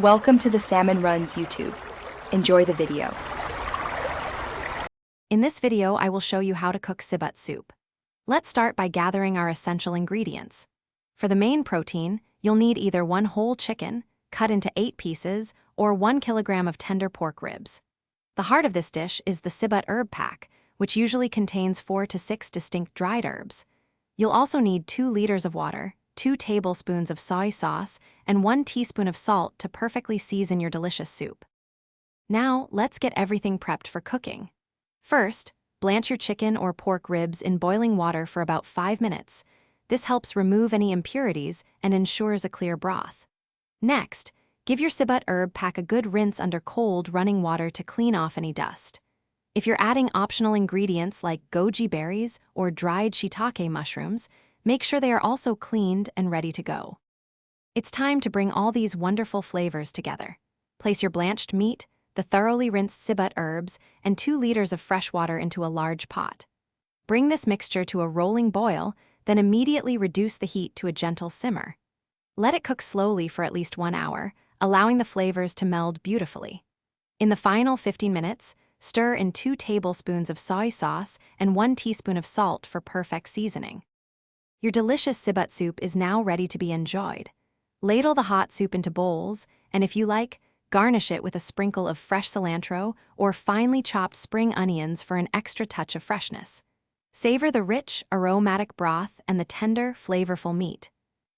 Welcome to the Salmon Runs YouTube. Enjoy the video. In this video, I will show you how to cook Sibut soup. Let's start by gathering our essential ingredients. For the main protein, you'll need either one whole chicken, cut into 8 pieces, or 1 kilogram of tender pork ribs. The heart of this dish is the Sibut herb pack, which usually contains 4 to 6 distinct dried herbs. You'll also need 2 liters of water, 2 tablespoons of soy sauce, and 1 teaspoon of salt to perfectly season your delicious soup. Now, let's get everything prepped for cooking. First, blanch your chicken or pork ribs in boiling water for about 5 minutes. This helps remove any impurities and ensures a clear broth. Next, give your Sibut herb pack a good rinse under cold, running water to clean off any dust. If you're adding optional ingredients like goji berries or dried shiitake mushrooms, make sure they are also cleaned and ready to go. It's time to bring all these wonderful flavors together. Place your blanched meat, the thoroughly rinsed Sibut herbs, and 2 liters of fresh water into a large pot. Bring this mixture to a rolling boil, then immediately reduce the heat to a gentle simmer. Let it cook slowly for at least 1 hour, allowing the flavors to meld beautifully. In the final 15 minutes, stir in 2 tablespoons of soy sauce and 1 teaspoon of salt for perfect seasoning. Your delicious Sibut soup is now ready to be enjoyed. Ladle the hot soup into bowls, and if you like, garnish it with a sprinkle of fresh cilantro or finely chopped spring onions for an extra touch of freshness. Savor the rich, aromatic broth and the tender, flavorful meat.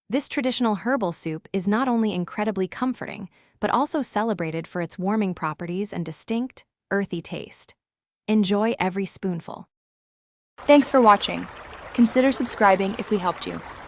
This traditional herbal soup is not only incredibly comforting, but also celebrated for its warming properties and distinct, earthy taste. Enjoy every spoonful. Thanks for watching. Consider subscribing if we helped you.